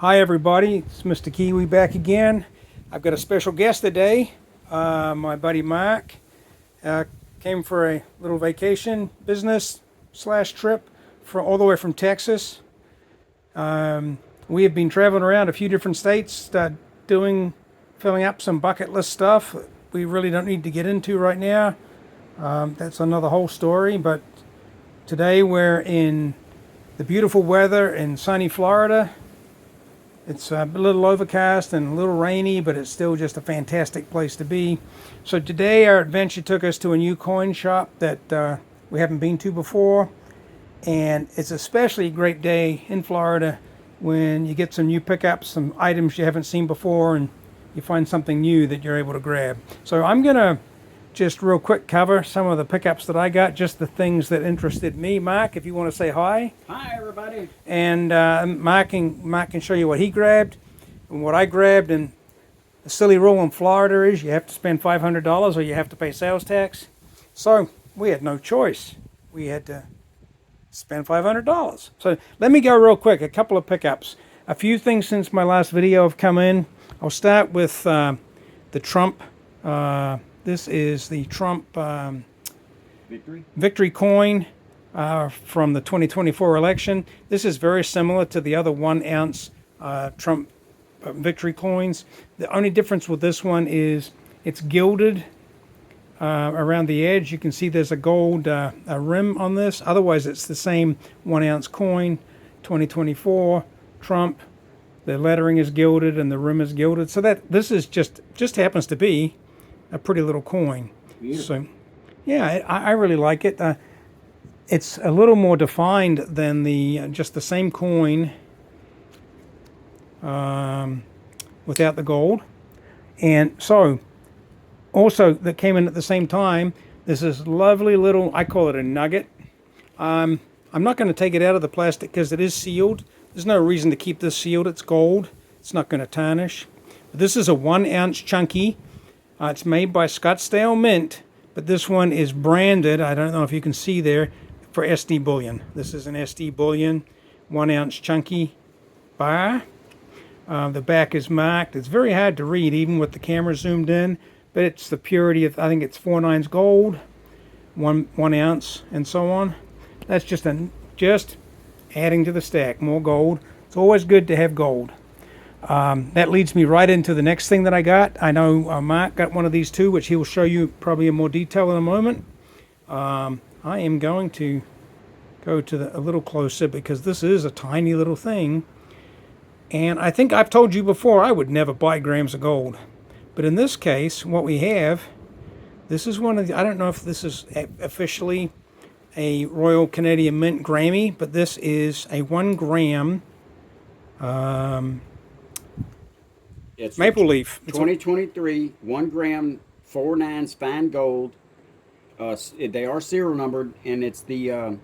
Hi everybody, it's Mr. Kiwi back again. I've got a special guest today. My buddy Mark came for a little vacation, business / trip all the way from Texas. We have been traveling around a few different states filling up some bucket list stuff we really don't need to get into right now. That's another whole story, but today we're in the beautiful weather in sunny Florida. It's a little overcast and a little rainy, but it's still just a fantastic place to be. So today our adventure took us to a new coin shop that we haven't been to before. And it's especially a great day in Florida when you get some new pickups, some items you haven't seen before, and you find something new that you're able to grab. So I'm going to just real quick cover some of the pickups that I got, just the things that interested me. Mark, if you want to say hi. Hi, everybody. And Mark can show you what he grabbed. And what I grabbed, and the silly rule in Florida is you have to spend $500 or you have to pay sales tax. So we had no choice. We had to spend $500. So let me go real quick, a couple of pickups. A few things since my last video have come in. I'll start with the Trump. This is the Trump Victory coin from the 2024 election. This is very similar to the other 1 ounce Trump Victory coins. The only difference with this one is it's gilded around the edge. You can see there's a gold rim on this. Otherwise, it's the same 1 ounce coin, 2024 Trump. The lettering is gilded and the rim is gilded. So that this is just happens to be a pretty little coin. Beautiful. So, yeah, I really like it. It's a little more defined than just the same coin without the gold. And so, also that came in at the same time, this is lovely little, I call it a nugget. I'm not going to take it out of the plastic because it is sealed. There's no reason to keep this sealed. It's gold. It's not going to tarnish. But this is a 1 ounce chunky. It's made by Scottsdale Mint, but this one is branded, I don't know if you can see there, for SD Bullion. This is an SD Bullion 1 ounce chunky bar. The back is marked. It's very hard to read even with the camera zoomed in, but it's the purity of, I think it's 4/9 gold, 1 ounce, and so on. That's just adding to the stack, more gold. It's always good to have gold. That leads me right into the next thing that I got. I know Mark got one of these too, which he will show you probably in more detail in a moment. I am going to go to a little closer because this is a tiny little thing. And I think I've told you before I would never buy grams of gold. But in this case, what we have, this is one of the, I don't know if this is officially a Royal Canadian Mint Grammy, but this is a 1 gram It's maple leaf. 2023, 1 gram, 4/9 fine gold. They are serial numbered, and it's the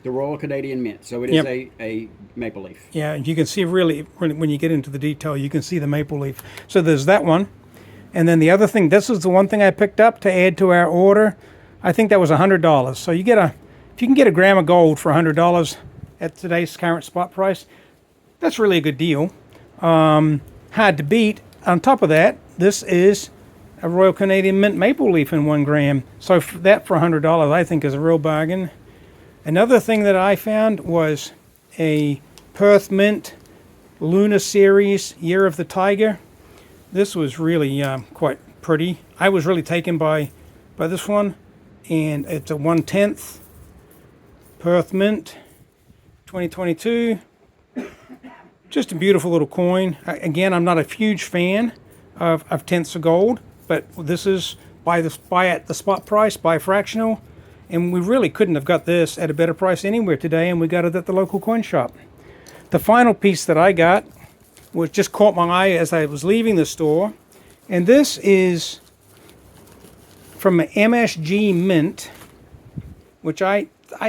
Royal Canadian Mint. So it is a maple leaf. Yeah, and you can see really when you get into the detail, you can see the maple leaf. So there's that one. And then the other thing, this is the one thing I picked up to add to our order. I think that was $100. So if you can get a gram of gold for $100 at today's current spot price, that's really a good deal. Hard to beat. On top of that, this is a Royal Canadian Mint maple leaf in 1 gram. So that for $100 I think is a real bargain. Another thing that I found was a Perth Mint Luna Series Year of the Tiger. This was really quite pretty. I was really taken by this one. And it's a 1/10 Perth Mint 2022. Just a beautiful little coin. Again, I'm not a huge fan of tenths of gold, but this is buy at the spot price, buy fractional, and we really couldn't have got this at a better price anywhere today, and we got it at the local coin shop. The final piece that I got was just caught my eye as I was leaving the store, and this is from an MSG Mint, which I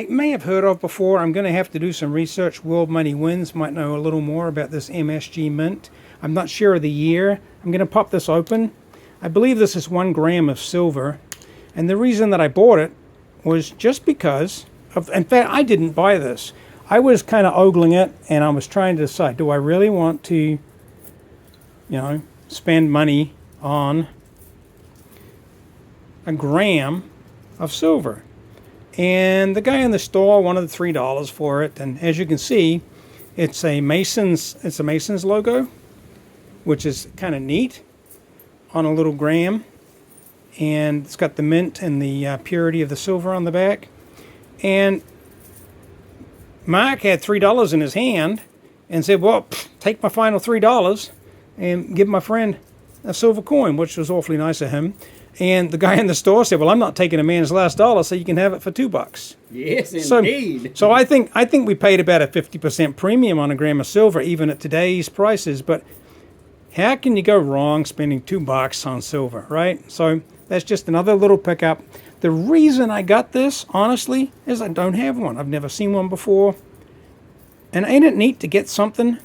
may have heard of before. I'm going to have to do some research. World Money Wins might know a little more about this MSG Mint. I'm not sure of the year. I'm going to pop this open. I believe this is 1 gram of silver. And the reason that I bought it was just because of, in fact, I didn't buy this. I was kind of ogling it, and I was trying to decide, do I really want to, you know, spend money on a gram of silver? And the guy in the store wanted $3 for it, and as you can see, it's a Mason's logo, which is kind of neat on a little gram, and it's got the mint and the purity of the silver on the back. And Mike had $3 in his hand and said, well, take my final $3 and give my friend a silver coin, which was awfully nice of him. And the guy in the store said, well, I'm not taking a man's last dollar, so you can have it for $2. Yes, indeed. So I think we paid about a 50% premium on a gram of silver, even at today's prices. But how can you go wrong spending $2 on silver, right? So that's just another little pickup. The reason I got this, honestly, is I don't have one. I've never seen one before. And ain't it neat to get something?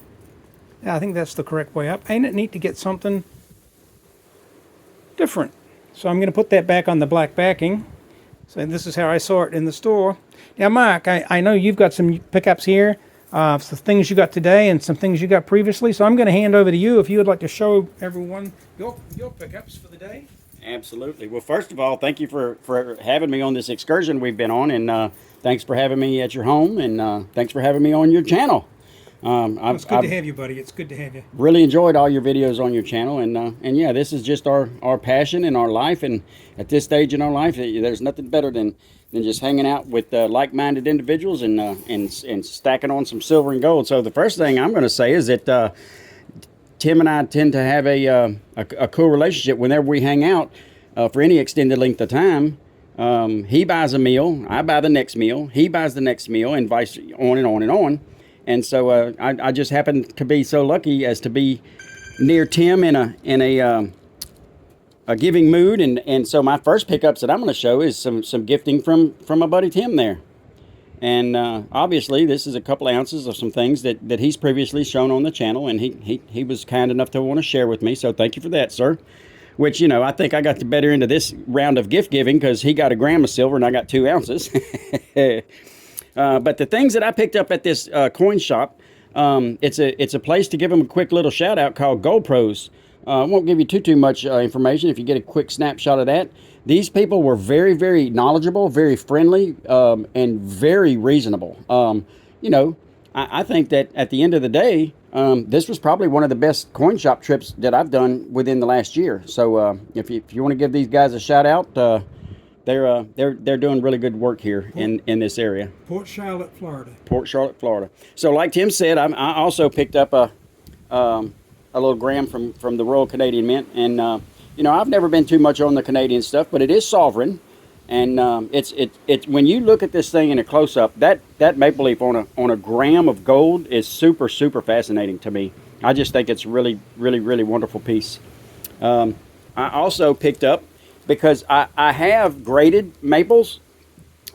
Yeah, I think that's the correct way up. Ain't it neat to get something different? So I'm going to put that back on the black backing. So this is how I saw it in the store. Now, Mike, I know you've got some pickups here, some things you got today and some things you got previously. So I'm going to hand over to you if you would like to show everyone your pickups for the day. Absolutely. Well, first of all, thank you for having me on this excursion we've been on, and thanks for having me at your home, and thanks for having me on your channel. It's good to have you, buddy. It's good to have you. Really enjoyed all your videos on your channel, and yeah, this is just our passion and our life, and at this stage in our life, there's nothing better than just hanging out with like-minded individuals and stacking on some silver and gold. So the first thing I'm going to say is that Tim and I tend to have a cool relationship whenever we hang out for any extended length of time. He buys a meal, I buy the next meal, he buys the next meal, and vice on and on and on. And so I just happen to be so lucky as to be near Tim in a giving mood, and so my first pickups that I'm going to show is some gifting from my buddy Tim there. And obviously this is a couple ounces of some things that he's previously shown on the channel, and he was kind enough to want to share with me, so thank you for that, sir. Which, you know, I think I got the better end of this round of gift giving because he got a gram of silver and I got 2 ounces. But the things that I picked up at this coin shop, it's a place to give them a quick little shout out called Gold Pros. I won't give you too much information if you get a quick snapshot of that. These people were very, very knowledgeable, very friendly, and very reasonable. You know, I think that at the end of the day, this was probably one of the best coin shop trips that I've done within the last year. So if you want to give these guys a shout out, they're doing really good work here in this area. Port Charlotte, Florida. Port Charlotte, Florida. So like Tim said, I also picked up a little gram from the Royal Canadian Mint, and you know, I've never been too much on the Canadian stuff, but it is sovereign, and it's when you look at this thing in a close up, that maple leaf on a gram of gold is super fascinating to me. I just think it's really wonderful piece. I also picked up, because I have graded maples,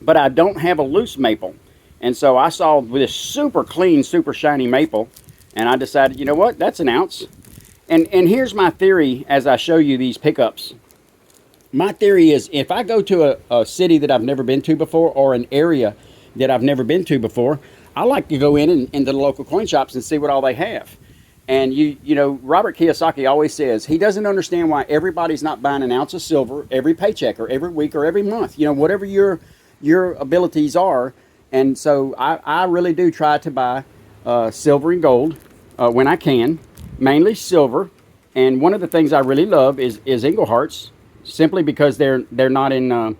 but I don't have a loose maple. And so I saw this super clean, super shiny maple, and I decided, you know what, that's an ounce. And here's my theory as I show you these pickups. My theory is, if I go to a city that I've never been to before, or an area that I've never been to before, I like to go into the local coin shops and see what all they have. And you know, Robert Kiyosaki always says he doesn't understand why everybody's not buying an ounce of silver every paycheck or every week or every month. You know, whatever your abilities are. And so I really do try to buy silver and gold when I can, mainly silver. And one of the things I really love is Inglehearts, simply because they're not in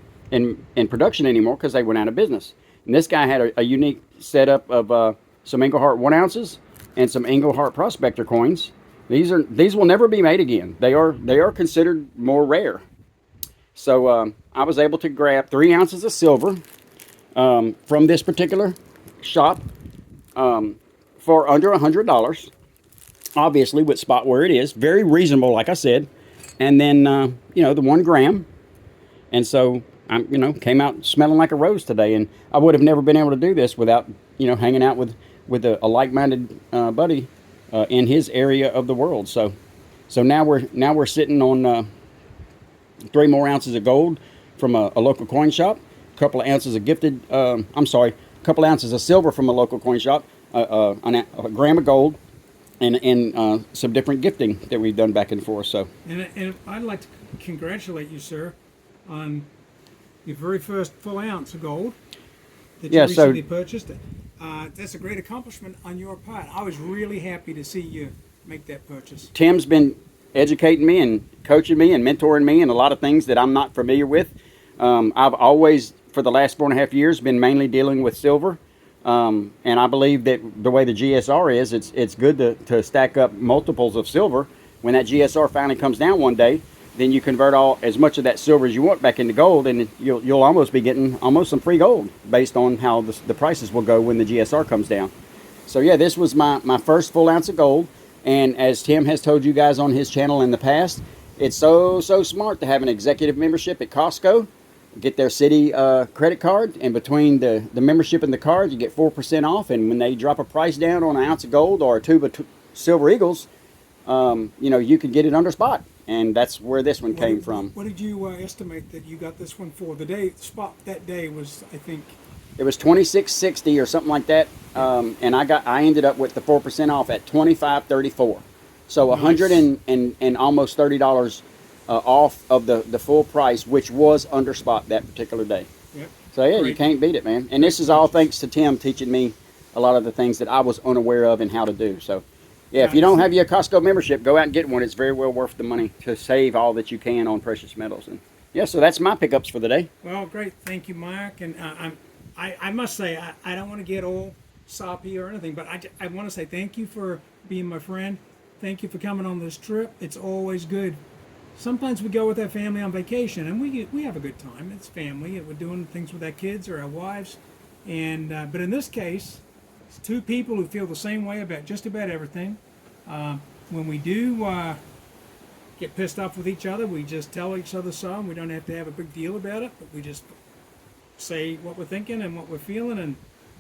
production anymore because they went out of business. And this guy had a unique setup of some Ingleheart 1 ounces and some Ingleheart Prospector coins. These will never be made again. They are considered more rare. So I was able to grab 3 ounces of silver from this particular shop for under $100. Obviously, with spot where it is, very reasonable, like I said. And then you know, the 1 gram. And so I came out smelling like a rose today, and I would have never been able to do this without hanging out with a like-minded buddy in his area of the world. So now we're sitting on 3 more ounces of gold from a local coin shop, a couple of ounces of gifted. couple ounces of silver from a local coin shop, a gram of gold, and some different gifting that we've done back and forth. So, And I'd like to congratulate you, sir, on your very first full ounce of gold that you Yeah, so- recently purchased. That's a great accomplishment on your part. I was really happy to see you make that purchase. Tim's been educating me and coaching me and mentoring me in a lot of things that I'm not familiar with. I've always, for the last 4.5 years, been mainly dealing with silver. And I believe that the way the GSR is, it's good to stack up multiples of silver. When that GSR finally comes down one day, then you convert as much of that silver as you want back into gold, and you'll almost be getting almost some free gold based on how the prices will go when the GSR comes down. So yeah, this was my first full ounce of gold, and as Tim has told you guys on his channel in the past, it's so smart to have an executive membership at Costco, get their city credit card, and between the membership and the card, you get 4% off, and when they drop a price down on an ounce of gold or a tube of Silver Eagles, you can get it under spot. And that's where this one came from. What did you estimate that you got this one for? The spot that day was, I think, It was $26.60 or something like that, and I ended up with the 4% off at $25.34. So Nice. $100 and almost $30 off of the full price, which was under spot that particular day. yep. So yeah, you Great. can't beat it, man. And this is all thanks to Tim teaching me a lot of the things that I was unaware of and how to do. So yeah, if you don't have your Costco membership, go out and get one. It's very well worth the money to save all that you can on precious metals. And yeah, so that's my pickups for the day. Well, great. Thank you, Mark. And I must say, I don't want to get all soppy or anything, but I want to say thank you for being my friend. Thank you for coming on this trip. It's always good. Sometimes we go with our family on vacation, and we have a good time. It's family, and we're doing things with our kids or our wives. And but in this case, it's two people who feel the same way about just about everything. When we do get pissed off with each other, we just tell each other so, and we don't have to have a big deal about it, but we just say what we're thinking and what we're feeling and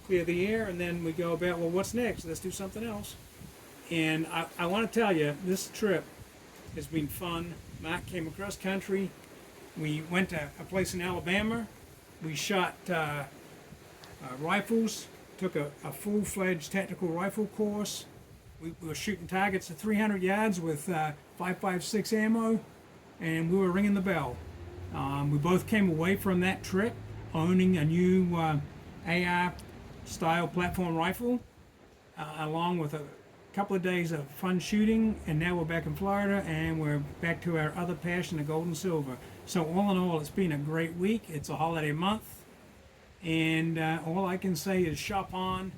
clear the air, and then we go about, well, what's next? Let's do something else. And I want to tell you, this trip has been fun. Mark came across country. We went to a place in Alabama. We shot rifles, took a full-fledged tactical rifle course. We were shooting targets at 300 yards with 5.56 ammo, and we were ringing the bell. We both came away from that trip owning a new AR-style platform rifle, along with a couple of days of fun shooting, and now we're back in Florida, and we're back to our other passion of gold and silver. So all in all, it's been a great week. It's a holiday month, and all I can say is shop on,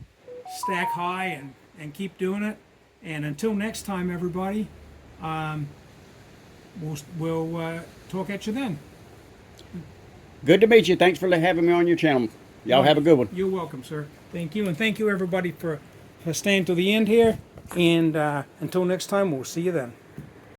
stack high, and keep doing it. And until next time, everybody, we'll talk at you then. Good to meet you. Thanks for having me on your channel. Y'all have a good one. You're welcome, sir. Thank you, and thank you everybody for staying to the end here. And until next time, we'll see you then.